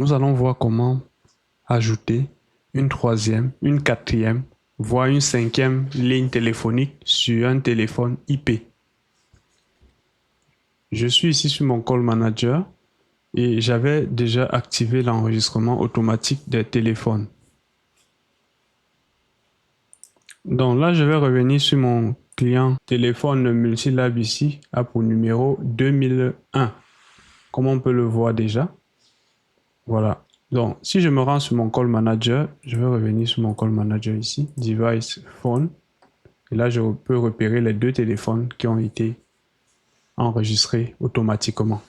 nous allons voir comment ajouter une troisième, une quatrième, voire une cinquième ligne téléphonique sur un téléphone IP. Je suis ici sur mon Call Manager et j'avais déjà activé l'enregistrement automatique des téléphones. Donc là, je vais revenir sur mon client téléphone Multilab ici, a pour numéro 2001. Comme on peut le voir déjà. Voilà. Donc, si je me rends sur mon Call Manager, je vais revenir sur mon Call Manager ici, Device Phone. Et là, je peux repérer les deux téléphones qui ont été enregistrés automatiquement.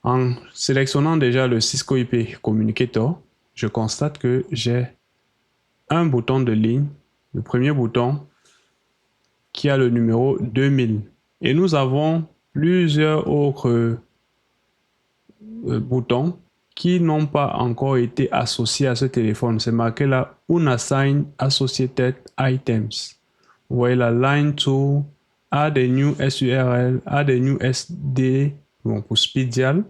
En sélectionnant déjà le Cisco IP Communicator, je constate que j'ai un bouton de ligne, le premier bouton, qui a le numéro 2000. Et nous avons plusieurs autres boutons qui n'ont pas encore été associés à ce téléphone. C'est marqué là, Unassigned Associated Items. Vous voyez la line 2, add a new SURL, add a new SD, bon, pour speed dial,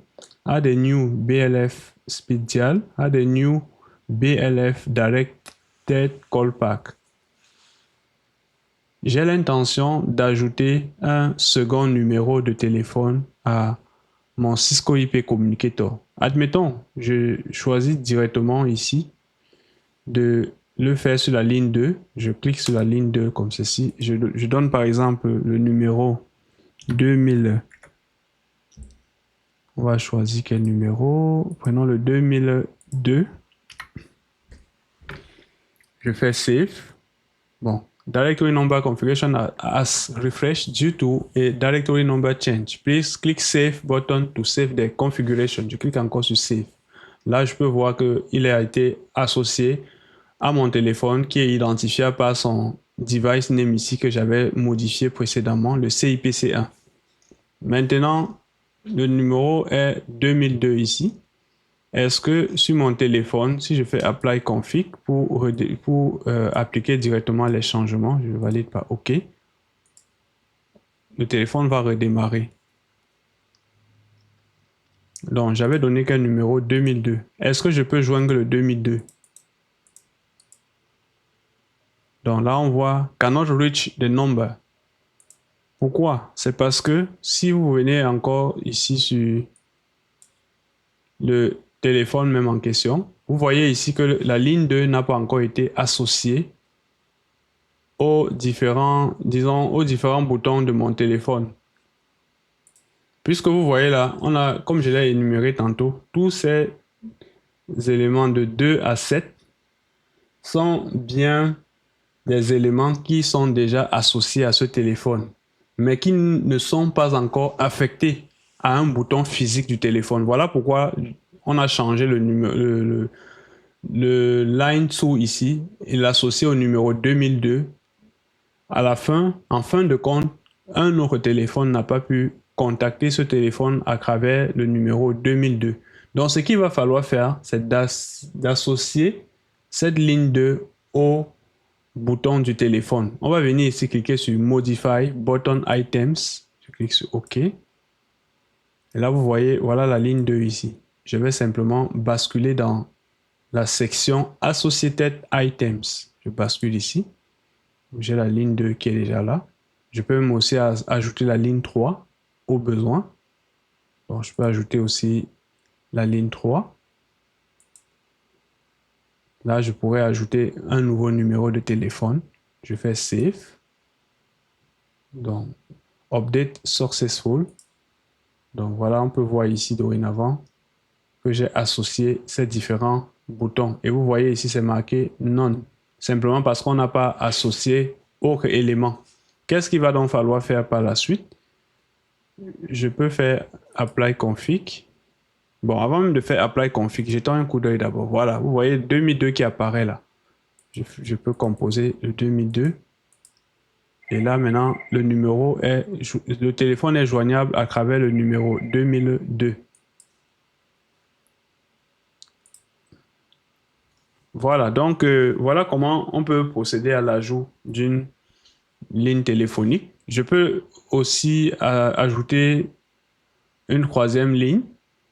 add a new BLF speed dial, add a new BLF directed callback. J'ai l'intention d'ajouter un second numéro de téléphone à mon Cisco IP Communicator. Admettons, je choisis directement ici de le faire sur la ligne 2. Je clique sur la ligne 2 comme ceci. Je donne par exemple le numéro 2000. On va choisir quel numéro. Prenons le 2002. Je fais Save. Bon. Directory number configuration has refreshed due to a directory number change. Please click Save button to save the configuration. Je clique encore sur Save. Là, je peux voir qu'il a été associé à mon téléphone qui est identifiable par son device name ici que j'avais modifié précédemment, le CIPC1. Maintenant, le numéro est 2002 ici. Est-ce que sur mon téléphone, si je fais Apply Config pour appliquer directement les changements, je valide par OK, le téléphone va redémarrer. Donc, j'avais donné quel numéro 2002. Est-ce que je peux joindre le 2002? Donc là, on voit Cannot reach the number. Pourquoi? C'est parce que si vous venez encore ici sur le téléphone même en question, vous voyez ici que la ligne 2 n'a pas encore été associée aux différents boutons de mon téléphone. Puisque vous voyez là, on a, comme je l'ai énuméré tantôt, tous ces éléments de 2 à 7 sont bien des éléments qui sont déjà associés à ce téléphone, mais qui ne sont pas encore affectés à un bouton physique du téléphone. Voilà pourquoi on a changé le numéro, le line 2 ici et l'associé au numéro 2002. À la fin, en fin de compte, un autre téléphone n'a pas pu contacter ce téléphone à travers le numéro 2002. Donc, ce qu'il va falloir faire, c'est d'associer cette ligne 2 au bouton du téléphone. On va venir ici cliquer sur Modify Button Items. Je clique sur OK. Et là, vous voyez, voilà la ligne 2 ici. Je vais simplement basculer dans la section Associated Items. Je bascule ici. J'ai la ligne 2 qui est déjà là. Je peux même aussi ajouter la ligne 3 au besoin. Donc, je peux ajouter aussi la ligne 3. Là, je pourrais ajouter un nouveau numéro de téléphone. Je fais Save. Donc, Update Successful. Donc, voilà, on peut voir ici dorénavant que j'ai associé ces différents boutons. Et vous voyez ici, c'est marqué None. Simplement parce qu'on n'a pas associé aucun élément. Qu'est-ce qu'il va donc falloir faire par la suite? Je peux faire Apply Config. Bon, avant même de faire Apply Config, jetons un coup d'œil d'abord. Voilà, vous voyez 2002 qui apparaît là. Je peux composer le 2002. Et là, maintenant, le téléphone est joignable à travers le numéro 2002. Voilà, donc voilà comment on peut procéder à l'ajout d'une ligne téléphonique. Je peux aussi ajouter une troisième ligne.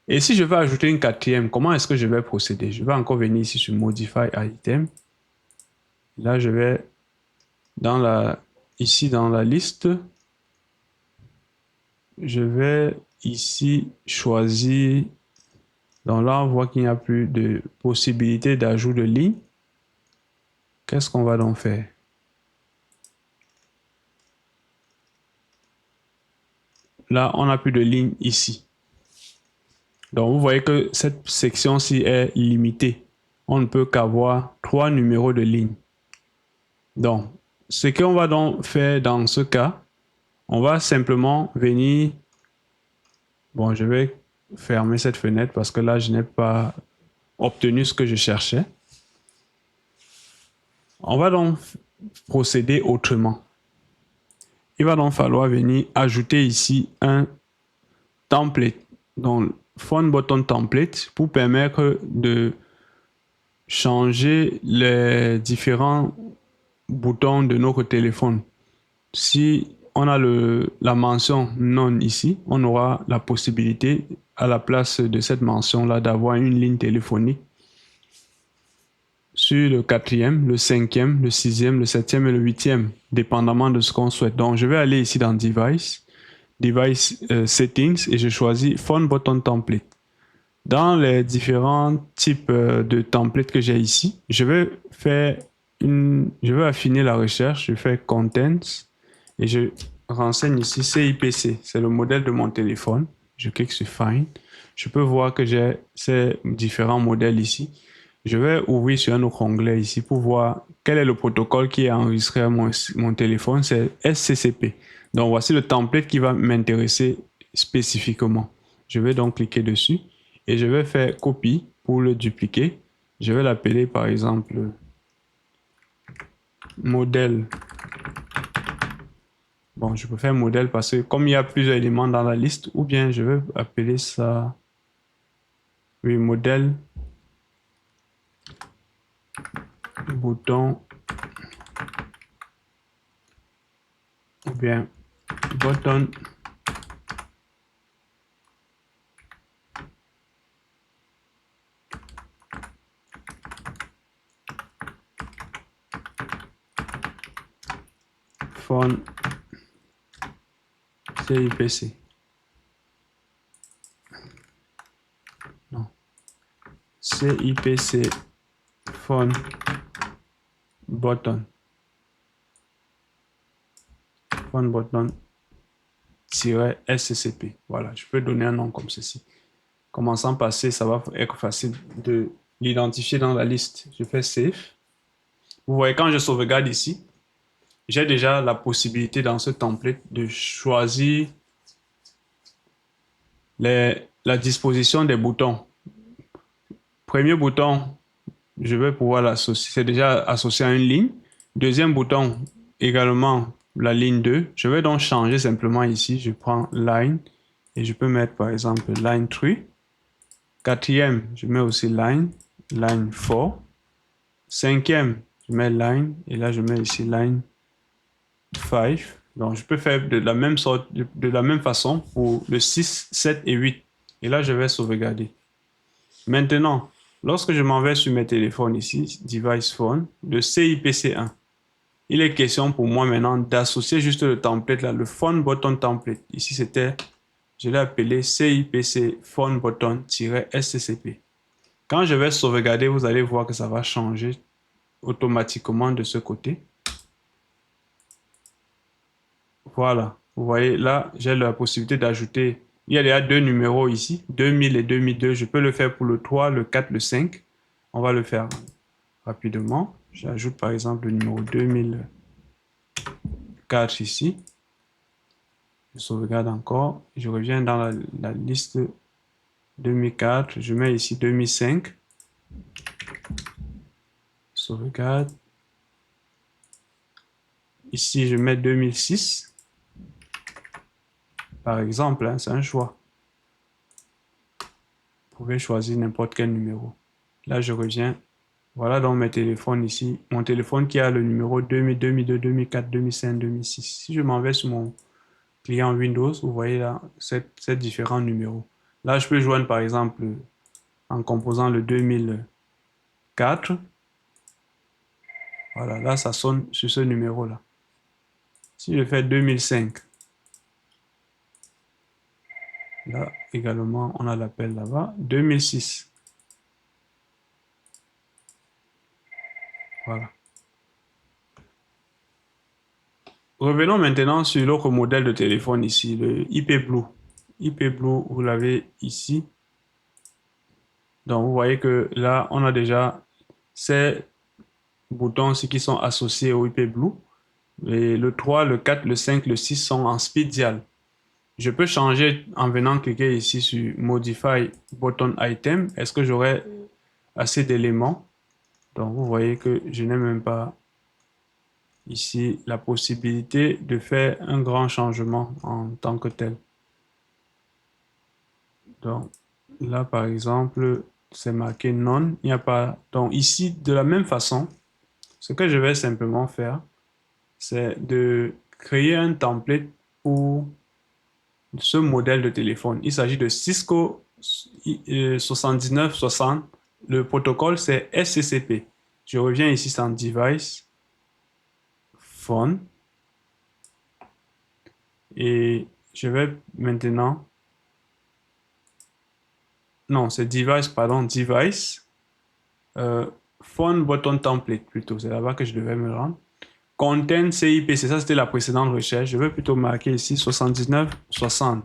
Et si je veux ajouter une quatrième, comment est-ce que je vais procéder? Je vais encore venir ici sur Modify Item. Là, je vais ici dans la liste, je vais ici choisir. Donc là, on voit qu'il n'y a plus de possibilité d'ajout de ligne. Qu'est-ce qu'on va donc faire? Là, on n'a plus de ligne ici. Donc, vous voyez que cette section-ci est limitée. On ne peut qu'avoir 3 numéros de ligne. Donc, ce qu'on va donc faire dans ce cas, on va simplement venir... Bon, je vais fermer cette fenêtre parce que là, je n'ai pas obtenu ce que je cherchais. On va donc procéder autrement. Il va donc falloir venir ajouter ici un template, donc Phone Button Template, pour permettre de changer les différents boutons de notre téléphone. Si on a la mention non ici, on aura la possibilité à la place de cette mention là d'avoir une ligne téléphonique sur le 4e, le 5e, le 6e, le 7e et le 8e, dépendamment de ce qu'on souhaite. Donc je vais aller ici dans Device, Settings, et je choisis Phone Button Template. Dans les différents types de templates que j'ai ici, je vais affiner la recherche, je fais Contents et je renseigne ici CIPC, c'est le modèle de mon téléphone. Je clique sur Find. Je peux voir que j'ai ces différents modèles ici. Je vais ouvrir sur un autre onglet ici pour voir quel est le protocole qui est enregistré à mon téléphone, c'est SCCP. Donc voici le template qui va m'intéresser spécifiquement. Je vais donc cliquer dessus et je vais faire copie pour le dupliquer. Je vais l'appeler par exemple modèle. Bon, je peux faire modèle parce que comme il y a plusieurs éléments dans la liste, ou bien je vais appeler ça, oui, modèle bouton, ou bien button phone CIPC. Non. CIPC phone button. Phone button SCP. Voilà, je peux donner un nom comme ceci. Commençant par C, ça va être facile de l'identifier dans la liste. Je fais Save. Vous voyez, quand je sauvegarde ici, j'ai déjà la possibilité dans ce template de choisir la disposition des boutons. Premier bouton, je vais pouvoir l'associer. C'est déjà associé à une ligne. Deuxième bouton, également la ligne 2. Je vais donc changer simplement ici. Je prends line et je peux mettre par exemple line 3. Quatrième, je mets aussi line 4. Cinquième, je mets line et là je mets ici line 5. Donc je peux faire de la même sorte, de la même façon pour le 6, 7 et 8. Et là je vais sauvegarder. Maintenant, lorsque je m'en vais sur mes téléphones ici, Device Phone, le CIPC1, il est question pour moi maintenant d'associer juste le template là, le Phone Button Template. Ici c'était, je l'ai appelé CIPC Phone Button-SCCP. Quand je vais sauvegarder, vous allez voir que ça va changer automatiquement de ce côté. Voilà, vous voyez là, j'ai la possibilité d'ajouter, il y a déjà deux numéros ici, 2000 et 2002. Je peux le faire pour le 3, le 4, le 5. On va le faire rapidement. J'ajoute par exemple le numéro 2004 ici. Je sauvegarde encore. Je reviens dans la liste 2004. Je mets ici 2005. Sauvegarde. Ici, je mets 2006. Par exemple, hein, c'est un choix. Vous pouvez choisir n'importe quel numéro. Là, je reviens. Voilà donc mes téléphones ici. Mon téléphone qui a le numéro 2000, 2002, 2004, 2005, 2006. Si je m'en vais sur mon client Windows, vous voyez là ces différents numéros. Là, je peux joindre par exemple en composant le 2004. Voilà, là, ça sonne sur ce numéro-là. Si je fais 2005, là également, on a l'appel là-bas. 2006. Voilà. Revenons maintenant sur l'autre modèle de téléphone ici, le IP Blue. IP Blue, vous l'avez ici. Donc, vous voyez que là, on a déjà ces boutons aussi qui sont associés au IP Blue. Et le 3, le 4, le 5, le 6 sont en speed dial. Je peux changer en venant cliquer ici sur Modify Button Item. Est-ce que j'aurai assez d'éléments? Donc, vous voyez que je n'ai même pas ici la possibilité de faire un grand changement en tant que tel. Donc, là, par exemple, c'est marqué non. Il n'y a pas. Donc, ici, de la même façon, ce que je vais simplement faire, c'est de créer un template pour ce modèle de téléphone. Il s'agit de Cisco 7960. Le protocole, c'est SCCP. Je reviens ici dans Device, Phone. Et je vais maintenant... Non, c'est Device, pardon, Device. Phone Button Template, plutôt. C'est là-bas que je devais me rendre. Content CIP, c'est ça, c'était la précédente recherche. Je vais plutôt marquer ici 7960.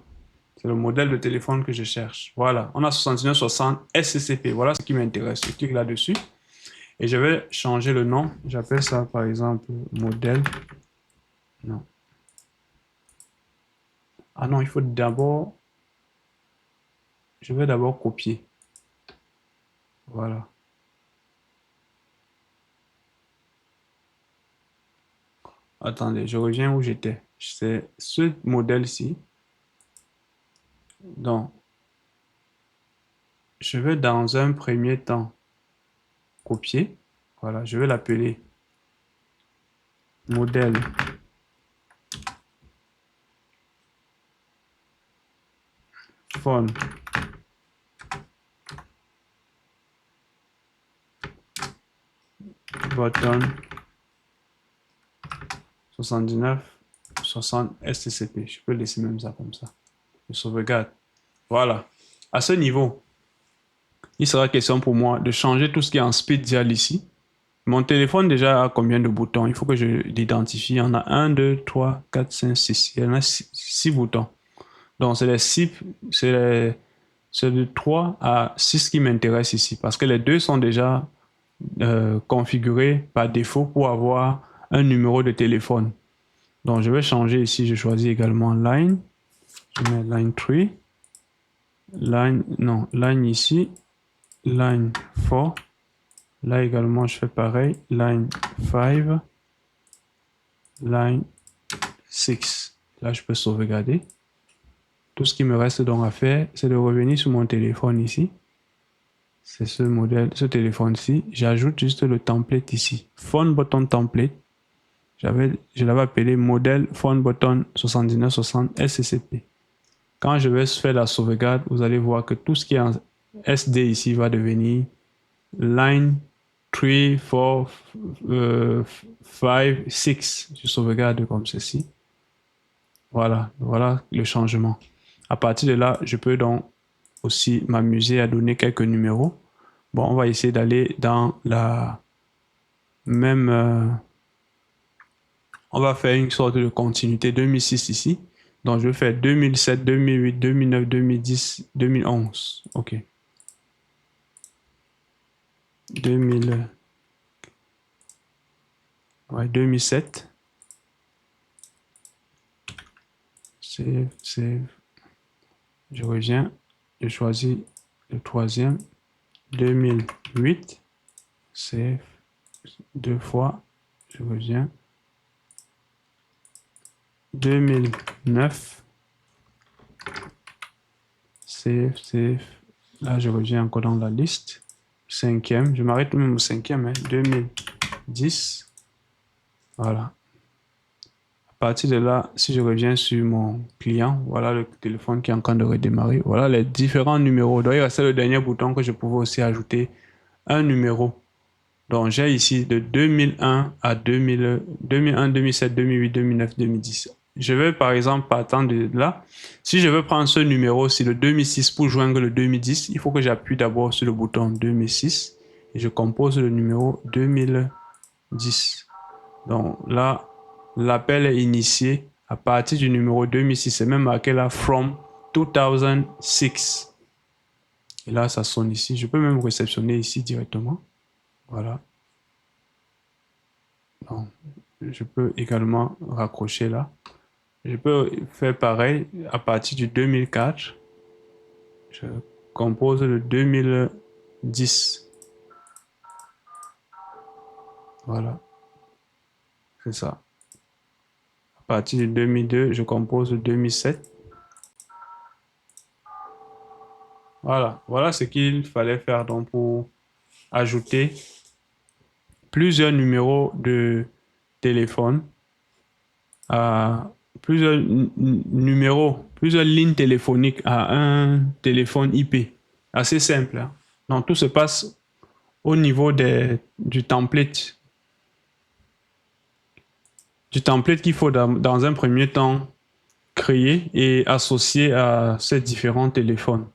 C'est le modèle de téléphone que je cherche. Voilà, on a 7960 SCCP. Voilà ce qui m'intéresse. Je clique là-dessus et je vais changer le nom. J'appelle ça par exemple modèle. Non. Ah non, il faut d'abord... Je vais d'abord copier. Voilà. Attendez, je reviens où j'étais. C'est ce modèle-ci. Donc, je vais dans un premier temps copier. Voilà, je vais l'appeler modèle phone button 79 60 STCP. Je peux laisser même ça comme ça. Je sauvegarde. Voilà. À ce niveau, il sera question pour moi de changer tout ce qui est en speed dial ici. Mon téléphone déjà a combien de boutons? Il faut que je l'identifie. Il y en a 1, 2, 3, 4, 5, 6. Il y en a 6 boutons. Donc, c'est les 6, c'est de 3 à 6 qui m'intéressent ici parce que les deux sont déjà configurés par défaut pour avoir un numéro de téléphone. Donc, je vais changer ici. Je choisis également line. Je mets line 3. Line, non, line ici. Line 4. Là également, je fais pareil. Line 5. Line 6. Là, je peux sauvegarder. Tout ce qui me reste donc à faire, c'est de revenir sur mon téléphone ici. C'est ce modèle, ce téléphone-ci. J'ajoute juste le template ici. Phone button template. Je l'avais appelé modèle phone button 7960 SCCP. Quand je vais faire la sauvegarde, vous allez voir que tout ce qui est en SD ici va devenir line 3, 4, 5, 6. Je sauvegarde comme ceci. Voilà, voilà le changement. À partir de là, je peux donc aussi m'amuser à donner quelques numéros. Bon, on va essayer d'aller dans la même... on va faire une sorte de continuité 2006 ici. Donc, je vais faire 2007, 2008, 2009, 2010, 2011. OK. 2007. Save, save. Je reviens. Je choisis le troisième. 2008. Save. Deux fois. Je reviens. 2009. Save, save. Là, je reviens encore dans la liste. Cinquième. Je m'arrête même au cinquième. 2010. Voilà. partir de là, si je reviens sur mon client, voilà le téléphone qui est en train de redémarrer. Voilà les différents numéros. Donc, il restait le dernier bouton que je pouvais aussi ajouter un numéro. Donc, j'ai ici de 2001 à 2000, 2001, 2007, 2008, 2009, 2010. Je vais par exemple partant de là. Si je veux prendre ce numéro, c'est le 2006 pour joindre le 2010, il faut que j'appuie d'abord sur le bouton 2006 et je compose le numéro 2010. Donc là, l'appel est initié à partir du numéro 2006. C'est même marqué là from 2006. Et là, ça sonne ici. Je peux même réceptionner ici directement. Voilà. Donc, je peux également raccrocher là. Je peux faire pareil à partir du 2004. Je compose le 2010. Voilà, c'est ça. À partir du 2002, je compose le 2007. Voilà, voilà ce qu'il fallait faire donc pour ajouter plusieurs numéros de téléphone à plusieurs lignes téléphoniques à un téléphone IP. Assez simple, hein. Donc tout se passe au niveau du template qu'il faut dans un premier temps créer et associer à ces différents téléphones.